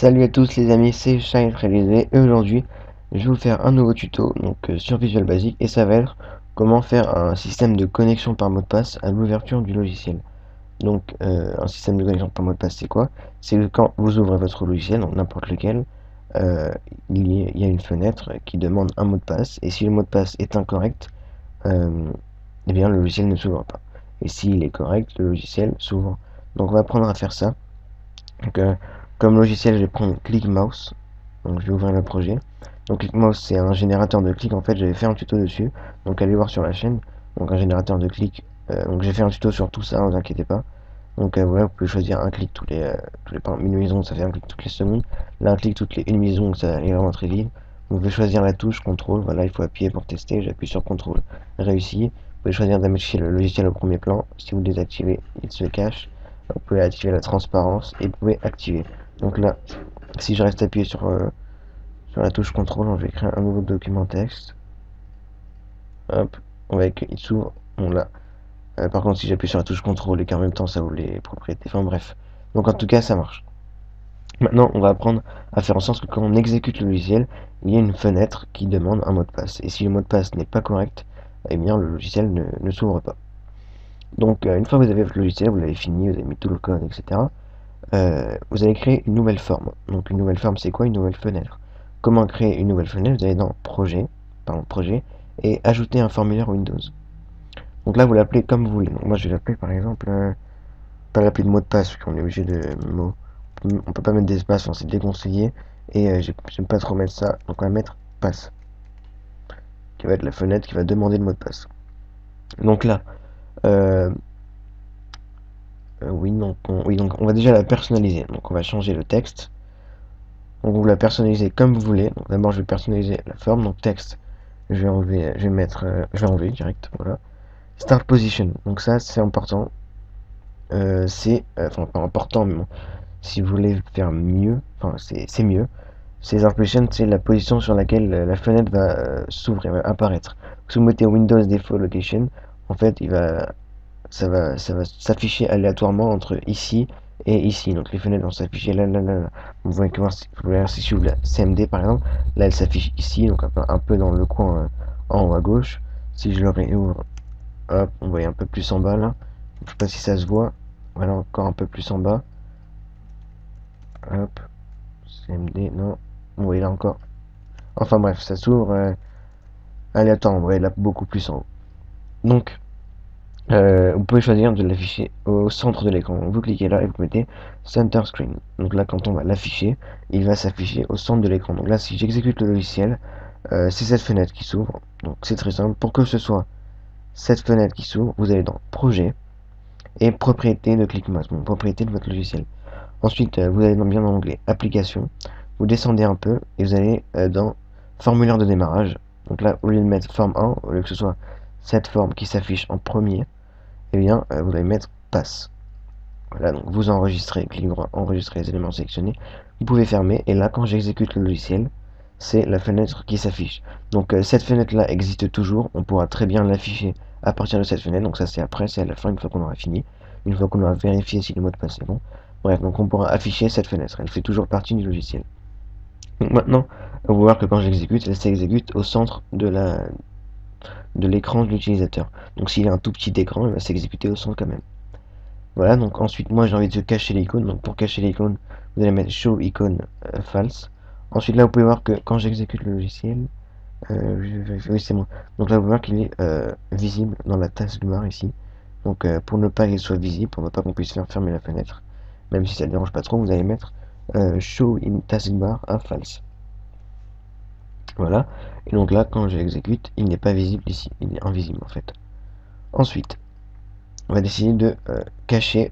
Salut à tous les amis, c'est Shine Réalisé et aujourd'hui je vais vous faire un nouveau tuto sur Visual Basic et ça va être comment faire un système de connexion par mot de passe à l'ouverture du logiciel. Un système de connexion par mot de passe c'est quoi? C'est que quand vous ouvrez votre logiciel, donc n'importe lequel, euh, il y a une fenêtre qui demande un mot de passe et si le mot de passe est incorrect, euh, eh bien le logiciel ne s'ouvre pas. Et s'il est correct, le logiciel s'ouvre. Donc on va apprendre à faire ça. Donc, euh, Comme logiciel, je vais prendre ClickMouse. Donc, je vais ouvrir le projet. Donc, ClickMouse, c'est un générateur de clics. En fait, j'avais fait un tuto dessus. Donc, allez voir sur la chaîne. Donc, un générateur de clics. Donc, j'ai fait un tuto sur tout ça, ne vous inquiétez pas. Voilà, vous pouvez choisir un clic par exemple, 1 milliseconde, ça fait un clic toutes les secondes. Là, un clic toutes les 1 milliseconde, ça allait vraiment très vite. Vous pouvez choisir la touche CTRL. Voilà, il faut appuyer pour tester. J'appuie sur CTRL. Réussi. Vous pouvez choisir d'afficher le logiciel au premier plan. Si vous le désactivez, il se cache. Vous pouvez activer la transparence et vous pouvez activer. Donc là, si je reste appuyé sur la touche CTRL, je vais créer un nouveau document texte. Hop, on va qu'il s'ouvre. Bon là. Par contre, si j'appuie sur la touche CTRL et qu'en même temps ça ouvre les propriétés. Enfin bref. Donc en tout cas, ça marche. Maintenant, on va apprendre à faire en sorte que quand on exécute le logiciel, il y ait une fenêtre qui demande un mot de passe. Et si le mot de passe n'est pas correct, eh bien le logiciel ne s'ouvre pas. Une fois que vous avez votre logiciel, vous l'avez fini, vous avez mis tout le code, etc. Vous allez créer une nouvelle forme. Donc une nouvelle forme, c'est quoi? Une nouvelle fenêtre. Comment créer une nouvelle fenêtre? Vous allez dans projet, et ajouter un formulaire Windows. Donc là, vous l'appelez comme vous voulez. Donc moi, je vais l'appeler par exemple, pas l'appeler de mot de passe, parce qu'on est obligé de mots. On peut pas mettre d'espace, c'est déconseillé. Et j'aime pas trop mettre ça. Donc on va mettre passe, qui va être la fenêtre qui va demander le mot de passe. Donc là, euh, donc on va déjà la personnaliser. Donc on va changer le texte. Donc vous la personnalisez comme vous voulez. Donc d'abord je vais personnaliser la forme, donc texte, je vais enlever, je vais enlever direct, voilà. Start position, donc ça c'est important. Enfin pas important, mais bon, si vous voulez faire mieux, enfin c'est mieux. C'est start position, c'est la position sur laquelle la fenêtre va s'ouvrir, va apparaître. Si vous mettez Windows Default Location, en fait ça va s'afficher aléatoirement entre ici et ici. Donc les fenêtres vont s'afficher là. Vous voyez que si je ouvre la CMD par exemple, là elle s'affiche ici, donc un peu dans le coin en haut à gauche. Si je le réouvre, hop, on voit un peu plus en bas là. Je sais pas si ça se voit. Voilà, encore un peu plus en bas. Hop, CMD, non. Vous voyez là encore. Enfin bref, ça s'ouvre aléatoirement. Vous voyez là beaucoup plus en haut. Donc, vous pouvez choisir de l'afficher au centre de l'écran. Vous cliquez là et vous mettez Center Screen. Donc là, quand on va l'afficher, il va s'afficher au centre de l'écran. Donc là, si j'exécute le logiciel, c'est cette fenêtre qui s'ouvre. Donc c'est très simple. Pour que ce soit cette fenêtre qui s'ouvre, vous allez dans Projet et Propriétés de ClickMouse, donc propriété de votre logiciel. Ensuite, vous allez bien dans l'onglet Applications. Vous descendez un peu et vous allez dans Formulaire de démarrage. Donc là, au lieu de mettre forme 1, au lieu que ce soit cette forme qui s'affiche en premier, eh bien, vous allez mettre passe. Voilà, donc vous enregistrez, clic droit, enregistrer les éléments sélectionnés. Vous pouvez fermer, et là, quand j'exécute le logiciel, c'est la fenêtre qui s'affiche. Cette fenêtre-là existe toujours, on pourra très bien l'afficher à partir de cette fenêtre. Donc ça, c'est après, c'est à la fin, une fois qu'on aura fini, une fois qu'on aura vérifié si le mot de passe est bon. Bref, donc on pourra afficher cette fenêtre, elle fait toujours partie du logiciel. Donc maintenant, on va voir que quand j'exécute, elle s'exécute au centre de l'écran de l'utilisateur. Donc s'il a un tout petit écran, elle va s'exécuter au centre quand même. Voilà, donc ensuite moi j'ai envie de cacher l'icône, donc pour cacher l'icône, vous allez mettre show icône false. Ensuite là vous pouvez voir que quand j'exécute le logiciel, oui c'est moi. Donc là vous pouvez voir qu'il est visible dans la taskbar ici. Pour ne pas qu'il soit visible, pour ne pas qu'on puisse faire fermer la fenêtre, même si ça ne dérange pas trop, vous allez mettre show in taskbar à false. Voilà, et donc là quand je l'exécute, il n'est pas visible ici, il est invisible en fait. Ensuite, on va décider de cacher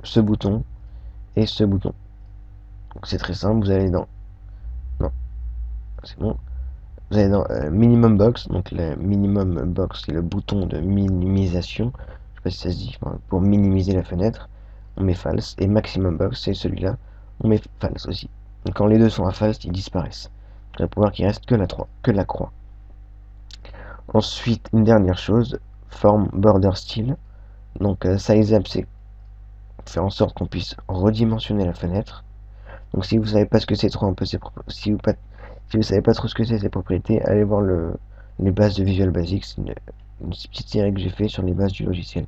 ce bouton et ce bouton. Donc c'est très simple, vous allez dans... Non, c'est bon. Vous allez dans Minimum Box, donc le Minimum Box c'est le bouton de minimisation, je sais pas si ça se dit, enfin, pour minimiser la fenêtre, on met false, et Maximum Box c'est celui-là, on met false aussi. Donc quand les deux sont à false, ils disparaissent. Donc on va pouvoir qu'il reste que la croix. Ensuite, une dernière chose, Form Border Style. Donc Size Up, c'est faire en sorte qu'on puisse redimensionner la fenêtre. Donc si vous savez pas ce que c'est trop un peu si vous savez pas trop ce que c'est ces propriétés, allez voir les bases de Visual Basic, c'est une petite série que j'ai fait sur les bases du logiciel.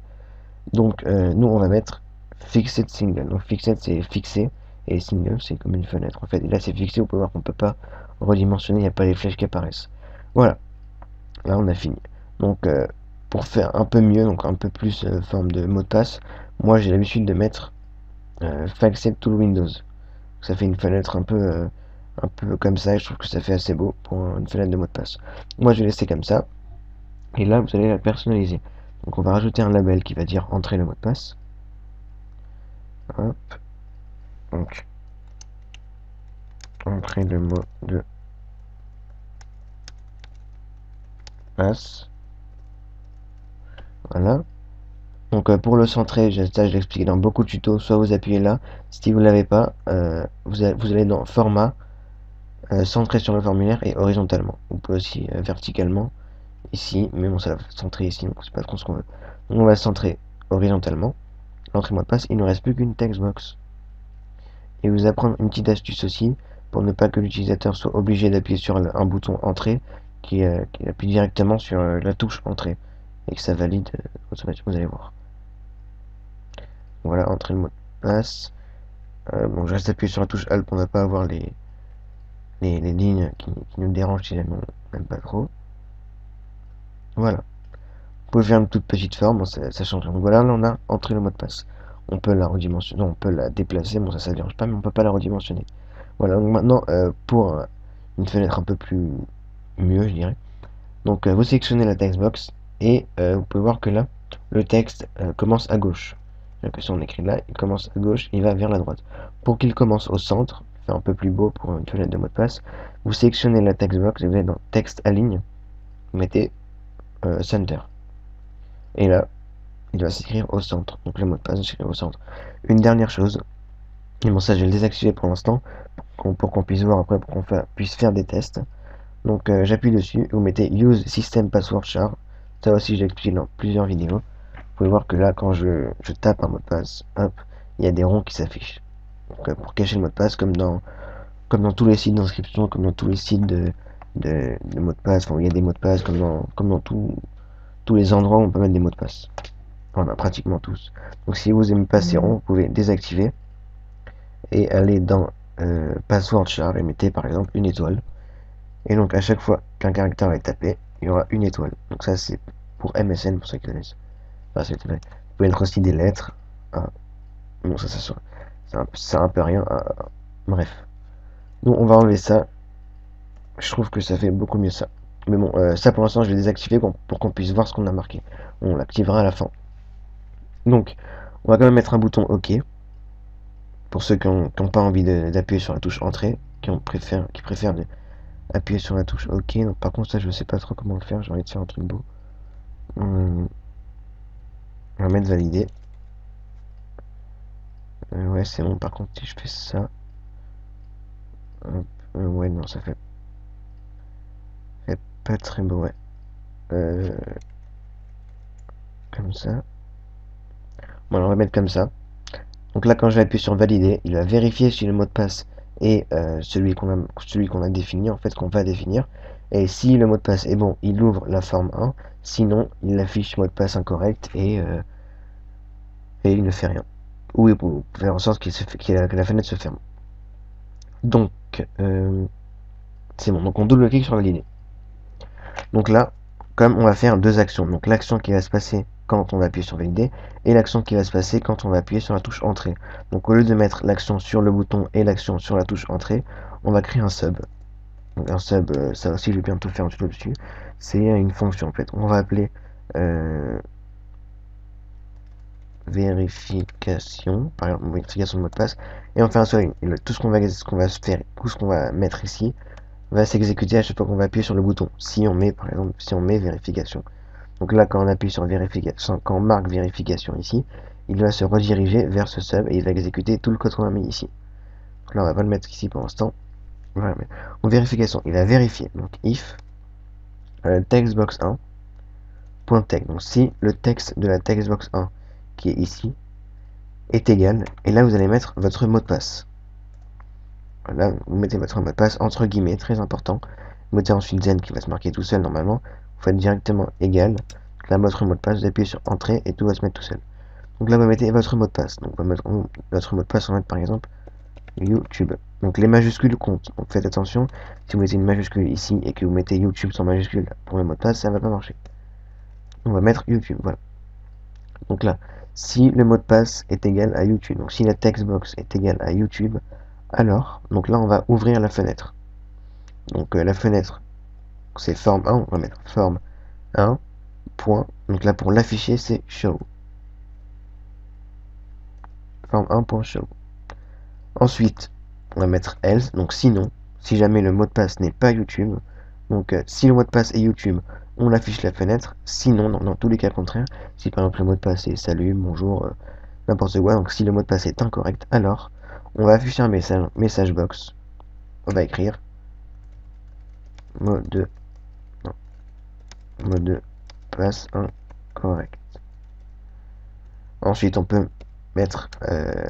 Donc nous on va mettre fixed single. Donc fixed c'est fixé et single c'est comme une fenêtre en fait. Et là c'est fixé, vous pouvez voir qu'on peut pas redimensionner, il n'y a pas les flèches qui apparaissent. Voilà, là on a fini. Donc pour faire un peu mieux, donc un peu plus forme de mot de passe, moi j'ai l'habitude de mettre fixed to Windows. Ça fait une fenêtre un peu comme ça et je trouve que ça fait assez beau pour une fenêtre de mot de passe. Moi je vais laisser comme ça et là vous allez la personnaliser. Donc on va rajouter un label qui va dire entrer le mot de passe. Hop. Donc entrer le mot de passe. Voilà. Donc pour le centrer, ça je l'ai expliqué dans beaucoup de tutos, soit vous appuyez là, si vous ne l'avez pas, vous allez dans format, centrer sur le formulaire et horizontalement. Vous pouvez aussi verticalement ici, mais bon ça va centrer ici, donc c'est pas trop ce qu'on veut. Donc on va centrer horizontalement. L'entrée mot de passe, il ne reste plus qu'une textbox. Et vous apprendre une petite astuce aussi, pour ne pas que l'utilisateur soit obligé d'appuyer sur un bouton entrée, qui appuie directement sur la touche entrée, et que ça valide automatiquement, vous allez voir. Voilà, entrer le mot de passe. Bon, je reste appuyé sur la touche Alt pour ne pas avoir les lignes qui nous dérangent si jamais on n'aime pas trop. Voilà. Vous pouvez faire une toute petite forme, bon, ça change. Donc voilà, là on a entré le mot de passe. On peut la redimensionner, on peut la déplacer, bon ça ne dérange pas, mais on peut pas la redimensionner. Voilà, donc maintenant pour une fenêtre un peu plus mieux, je dirais. Donc vous sélectionnez la textbox et vous pouvez voir que là, le texte commence à gauche. Donc si on écrit là, il commence à gauche, il va vers la droite. Pour qu'il commence au centre, c'est un peu plus beau pour une fenêtre de mot de passe, vous sélectionnez la textbox et vous allez dans texte à ligne, vous mettez center. Et là, il va s'écrire au centre. Donc le mot de passe va s'écrire au centre. Une dernière chose, et bon ça je vais le désactiver pour l'instant, pour qu'on puisse voir après, pour qu'on puisse faire des tests. Donc j'appuie dessus, vous mettez Use System Password Char. Ça aussi j'ai expliqué dans plusieurs vidéos. Vous pouvez voir que là quand je tape un mot de passe, hop, il y a des ronds qui s'affichent. Donc pour cacher le mot de passe, comme dans tous les sites d'inscription, comme dans tous les sites de mots de passe, enfin, il y a des mots de passe comme dans tous les endroits où on peut mettre des mots de passe. Voilà, pratiquement tous. Donc si vous aimez pas ces ronds, vous pouvez désactiver et aller dans Password Char et mettez par exemple une étoile. Et donc à chaque fois qu'un caractère est tapé, il y aura une étoile. Donc ça c'est pour MSN, pour ceux qui connaissent. Enfin, vous pouvez mettre aussi des lettres. Ah, bon ça c'est un peu rien. Bref. Donc on va enlever ça. Je trouve que ça fait beaucoup mieux ça. Mais bon, ça pour l'instant je vais désactiver pour qu'on puisse voir ce qu'on a marqué. On l'activera à la fin. Donc, on va quand même mettre un bouton OK. Pour ceux qui n'ont pas envie d'appuyer sur la touche entrée, qui préfèrent appuyer sur la touche OK. Donc par contre ça je sais pas trop comment le faire, j'ai envie de faire un truc beau. On va mettre valider. Ouais c'est bon, par contre si je fais ça. Ouais non ça fait pas très beau, ouais. Comme ça. Bon alors on va mettre comme ça. Donc là quand je vais appuyer sur valider, il va vérifier si le mot de passe est celui qu'on a défini, en fait qu'on va définir. Et si le mot de passe est bon, il ouvre la forme 1. Sinon, il affiche mot de passe incorrect et il ne fait rien. Ou il peut faire en sorte que la fenêtre se ferme. Donc, c'est bon. Donc on double-clique sur valider. Donc là, comme on va faire deux actions. Donc l'action qui va se passer quand on va appuyer sur valider et l'action qui va se passer quand on va appuyer sur la touche entrée. Donc au lieu de mettre l'action sur le bouton et l'action sur la touche entrée, on va créer un sub. Donc un sub, ça aussi je vais bientôt faire un tuto dessus. C'est une fonction en fait. On va appeler vérification, par exemple vérification de mot de passe, et on fait un seul. Tout ce qu'on va faire, tout ce qu'on va mettre ici va s'exécuter à chaque fois qu'on va appuyer sur le bouton. Si on met par exemple, si on met vérification. Donc là, quand on appuie sur vérification, quand on marque vérification ici, il va se rediriger vers ce sub et il va exécuter tout le code qu'on a mis ici. Donc là, on va pas le mettre ici pour l'instant. Voilà, mais en vérification, il va vérifier. Donc if textbox1 .text. Donc si le texte de la textbox 1 qui est ici est égal, et là vous allez mettre votre mot de passe. Voilà, vous mettez votre mot de passe entre guillemets, très important. Vous mettez ensuite Zen qui va se marquer tout seul normalement. Vous faites directement égal. Là, votre mot de passe, vous appuyez sur entrée et tout va se mettre tout seul. Donc là, vous mettez votre mot de passe. Donc, on va mettre votre mot de passe, on va mettre par exemple YouTube. Donc les majuscules comptent. Donc faites attention, si vous mettez une majuscule ici et que vous mettez YouTube sans majuscule pour le mot de passe, ça ne va pas marcher. On va mettre YouTube, voilà. Donc là, si le mot de passe est égal à YouTube, donc si la textbox est égale à YouTube, alors, donc là on va ouvrir la fenêtre. Donc la fenêtre, c'est forme 1, on va mettre forme 1, point. Donc là pour l'afficher, c'est show. Forme 1.show. Ensuite, on va mettre else, donc sinon, si jamais le mot de passe n'est pas YouTube, donc si le mot de passe est YouTube, on affiche la fenêtre, sinon, dans tous les cas contraires, si par exemple le mot de passe est salut, bonjour, n'importe quoi, donc si le mot de passe est incorrect, alors on va afficher un message box, on va écrire mot de passe incorrect. Ensuite, on peut mettre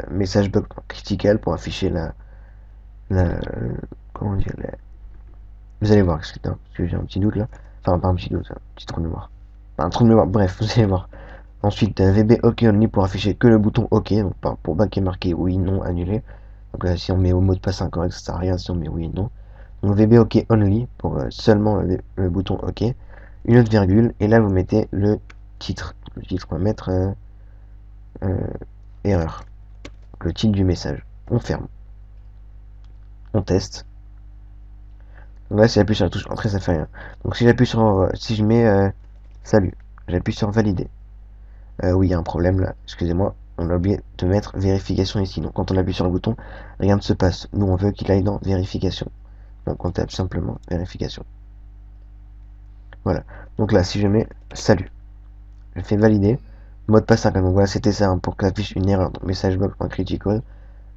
message box critical pour afficher comment dire, vous allez voir, parce que j'ai un petit doute là. Enfin, pas un petit doute, un petit trou de mémoire. Enfin, un trou de mémoire, bref, vous allez voir. Ensuite, VB OK only pour afficher que le bouton OK, donc pour pas qu'il est marqué oui, non, annulé. Donc là, si on met au mot de passe incorrect, ça sert à rien si on met oui, non. Donc VB OK only pour seulement le bouton OK. Une autre virgule, et là vous mettez le titre. Le titre, on va mettre erreur. Le titre du message. On ferme. On teste. Donc là, si j'appuie sur la touche entrée, ça fait rien. Donc si j'appuie sur, si je mets salut, j'appuie sur valider. Oui, il y a un problème là, excusez-moi, on a oublié de mettre vérification ici. Donc quand on appuie sur le bouton, rien ne se passe. Nous, on veut qu'il aille dans vérification. Donc on tape simplement vérification. Voilà. Donc là, si je mets salut, je fais valider. Mot de passe 5. Donc voilà, c'était ça, hein, pour que affiche une erreur. Donc message box.critical,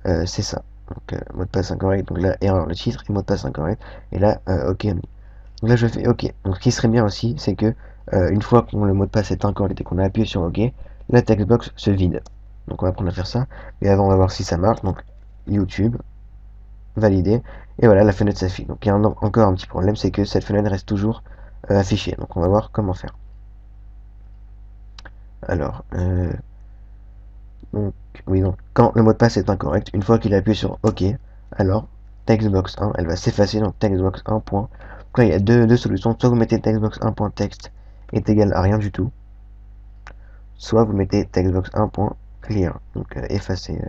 c'est ça. Donc mot de passe incorrect, donc là, erreur le titre, et mot de passe incorrect. Et là, OK. Donc là, je fais OK. Donc ce qui serait bien aussi, c'est que une fois que le mot de passe est incorrect et qu'on a appuyé sur OK, la textbox se vide. Donc on va apprendre à faire ça. Mais avant, on va voir si ça marche. Donc YouTube, valider. Et voilà, la fenêtre s'affiche. Donc il y a encore un petit problème, c'est que cette fenêtre reste toujours affichée. Donc on va voir comment faire. Alors, donc, oui, donc quand le mot de passe est incorrect, une fois qu'il a appuyé sur OK, alors textbox 1, elle va s'effacer dans textbox 1. Donc là, il y a deux solutions. Soit vous mettez textbox 1.text est égal à rien du tout, soit vous mettez textbox 1.clear, donc effacer,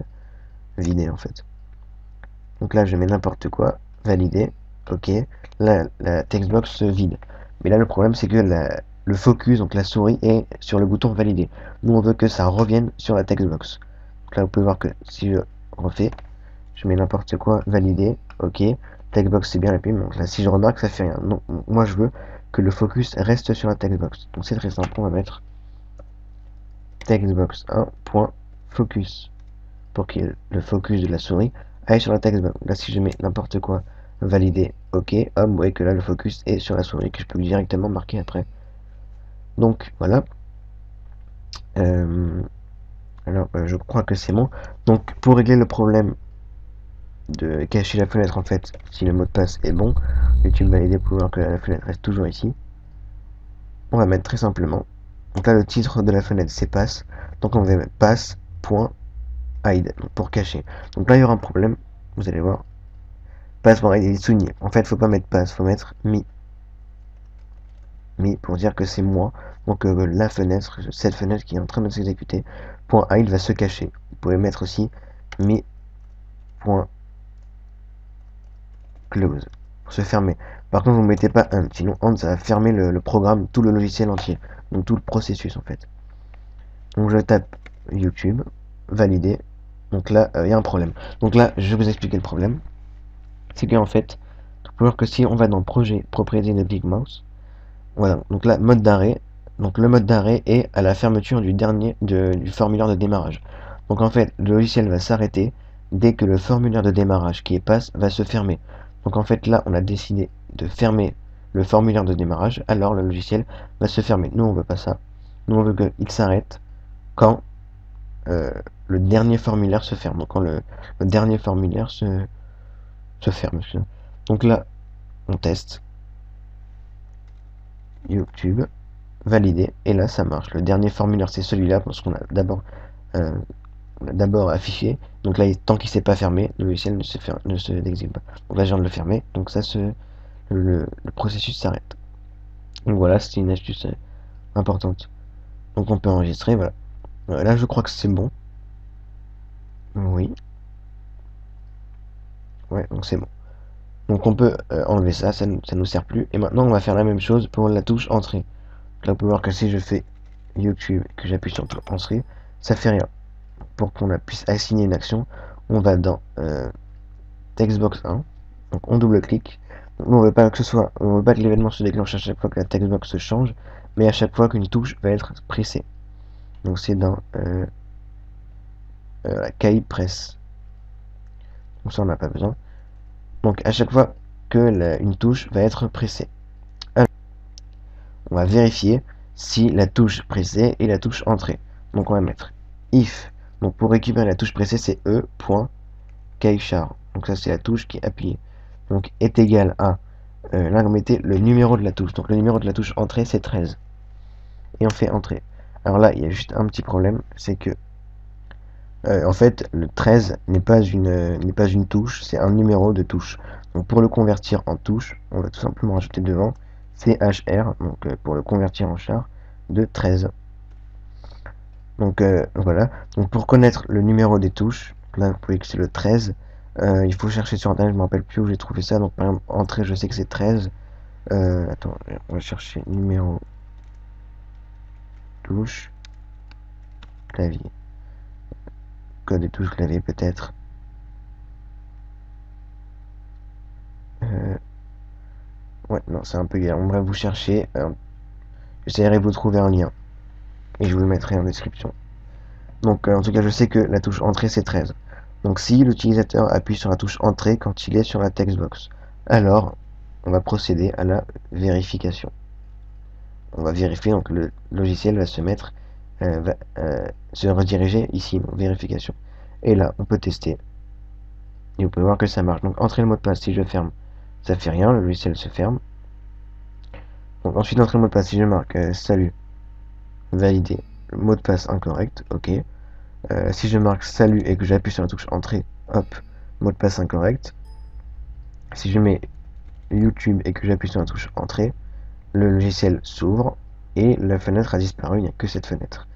vider en fait. Donc là, je mets n'importe quoi, valider, OK. Là, la textbox se vide. Mais là, le problème, c'est que le focus, donc la souris, est sur le bouton valider. Nous, on veut que ça revienne sur la textbox. Donc là, vous pouvez voir que si je refais, je mets n'importe quoi, valider, OK. Textbox, c'est bien appuyé, mais donc là, si je remarque, ça fait rien. Non, moi, je veux que le focus reste sur la textbox. Donc c'est très simple, on va mettre textbox 1.focus pour que le focus de la souris aille sur la textbox. Là, si je mets n'importe quoi, valider, OK, hop, vous voyez que là, le focus est sur la souris, que je peux directement marquer après. Donc, voilà. Alors, je crois que c'est bon. Donc, pour régler le problème de cacher la fenêtre, en fait, si le mot de passe est bon, YouTube valider pour voir que la fenêtre reste toujours ici. On va mettre très simplement. Donc là, le titre de la fenêtre, c'est passe. Donc, on va mettre passe.hide pour cacher. Donc là, il y aura un problème. Vous allez voir. Passe.hide est souligné. En fait, faut pas mettre passe, faut mettre mi pour dire que c'est moi. Donc la fenêtre, cette fenêtre qui est en train de s'exécuter, .hide va se cacher. Vous pouvez mettre aussi mi.close pour se fermer. Par contre, vous ne mettez pas un, sinon on ça va fermer le programme, tout le logiciel entier, donc tout le processus en fait. Donc je tape YouTube, valider. Donc là, il y a un problème. Donc là, je vais vous expliquer le problème. C'est qu'en fait, pour voir que si on va dans projet, propriété de ClickMouse, voilà, donc là, mode d'arrêt. Donc le mode d'arrêt est à la fermeture du formulaire de démarrage. Donc en fait, le logiciel va s'arrêter dès que le formulaire de démarrage qui est passe va se fermer. Donc en fait là, on a décidé de fermer le formulaire de démarrage, alors le logiciel va se fermer. Nous, on veut pas ça. Nous, on veut qu'il s'arrête quand le dernier formulaire se ferme. Donc quand le dernier formulaire se ferme. Donc là, on teste. YouTube, validé, et là ça marche. Le dernier formulaire c'est celui-là, parce qu'on a d'abord affiché. Donc là, tant qu'il ne s'est pas fermé, le logiciel ne se n'exhibe pas. Donc là, je viens de le fermer, donc ça le processus s'arrête. Donc voilà, c'était une astuce importante. Donc on peut enregistrer, voilà. Là, je crois que c'est bon. Oui. Ouais, donc c'est bon. Donc on peut enlever ça nous sert plus. Et maintenant, on va faire la même chose pour la touche entrée. Là, vous pouvez voir que si je fais YouTube et que j'appuie sur entrée, ça fait rien. Pour qu'on puisse assigner une action, on va dans textbox 1. Donc on double-clique. On veut pas que on veut pas que l'événement se déclenche à chaque fois que la textbox se change, mais à chaque fois qu'une touche va être pressée. Donc c'est dans la caille presse. Donc ça on n'a pas besoin. Donc à chaque fois que une touche va être pressée. Alors, on va vérifier si la touche pressée est la touche entrée. Donc on va mettre if. Donc pour récupérer la touche pressée, c'est e.keychar. Donc ça c'est la touche qui est appuyée. Donc est égal à là vous mettez le numéro de la touche. Donc le numéro de la touche entrée c'est 13. Et on fait entrée. Alors là il y a juste un petit problème, c'est que en fait le 13 n'est pas une touche, c'est un numéro de touche. Donc pour le convertir en touche, on va tout simplement rajouter devant CHR, donc pour le convertir en char de 13. Donc voilà. Donc pour connaître le numéro des touches, là vous pouvez que c'est le 13. Il faut chercher sur internet, je ne me rappelle plus où j'ai trouvé ça. Donc par exemple, entrée, je sais que c'est 13. Attends, on va chercher numéro touche clavier. Code des touches clavier peut-être. Ouais, non, c'est un peu galère. Bref, vous cherchez. J'essaierai de vous trouver un lien. Et je vous le mettrai en description. Donc en tout cas, je sais que la touche entrée c'est 13. Donc si l'utilisateur appuie sur la touche entrée quand il est sur la textbox, alors on va procéder à la vérification. On va vérifier, donc le logiciel va se mettre, se rediriger ici, donc vérification. Et là, on peut tester. Et vous pouvez voir que ça marche. Donc entrer le mot de passe, si je ferme, ça fait rien, le logiciel se ferme. Donc ensuite, entrer le mot de passe, si je marque salut, valider, le mot de passe incorrect, ok. Si je marque salut et que j'appuie sur la touche entrée, hop, mot de passe incorrect. Si je mets YouTube et que j'appuie sur la touche entrée, le logiciel s'ouvre et la fenêtre a disparu, il n'y a que cette fenêtre.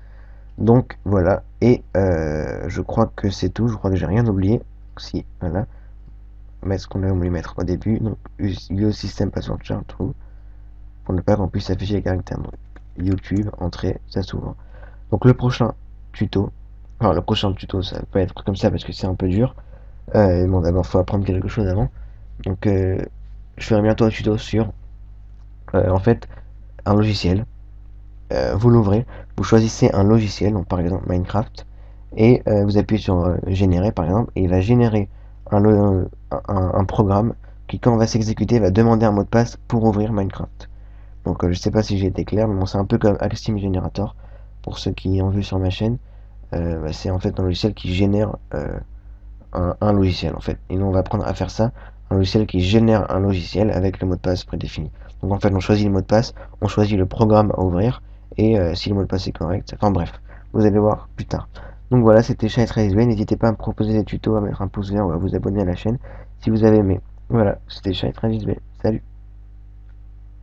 Donc voilà, et je crois que c'est tout, je crois que j'ai rien oublié. Si, voilà, mettre ce qu'on a voulu mettre au début, donc use system password char true, pour ne pas qu'on puisse afficher les caractères. Donc YouTube, entrée, ça s'ouvre. Donc le prochain tuto, enfin le prochain tuto, ça peut être comme ça parce que c'est un peu dur. Bon, d'abord, faut apprendre quelque chose avant. Donc je ferai bientôt un tuto sur en fait un logiciel. Vous l'ouvrez, vous choisissez un logiciel, donc par exemple Minecraft, et vous appuyez sur générer par exemple, et il va générer un programme qui quand on va s'exécuter va demander un mot de passe pour ouvrir Minecraft. Donc je sais pas si j'ai été clair, mais bon, c'est un peu comme Axteam Generator, pour ceux qui ont vu sur ma chaîne. C'est en fait un logiciel qui génère un logiciel en fait. Et nous on va apprendre à faire ça, un logiciel qui génère un logiciel avec le mot de passe prédéfini. Donc en fait on choisit le mot de passe, on choisit le programme à ouvrir, et si le mot de passe est correct, enfin bref, vous allez voir plus tard. Donc voilà, c'était Chai13B, n'hésitez pas à me proposer des tutos, à mettre un pouce vert ou à vous abonner à la chaîne si vous avez aimé. Voilà, c'était Chai13B, salut.